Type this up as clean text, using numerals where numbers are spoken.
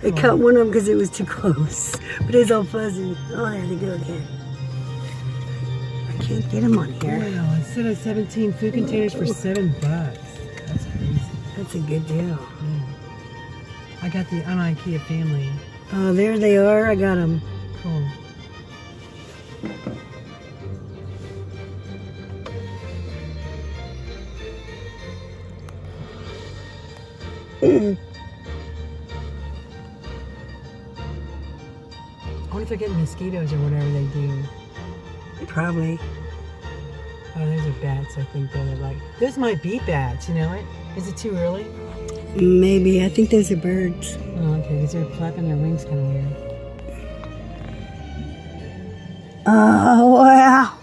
I cut one of them because it was too close. But it's all fuzzy. Oh, there they go again. I can't get them on here. Wow, instead of 17 food containers for $7. That's crazy. That's a good deal. Yeah. I got the on IKEA family. Oh, there they are. I got them. Cool. I wonder if they're getting mosquitoes or whatever they do. Probably. Oh, those are bats, I think. They're like, those might be bats, you know it? Is it too early? Maybe. I think those are birds. Oh, okay, because they're flapping their wings kind of weird. Oh, wow.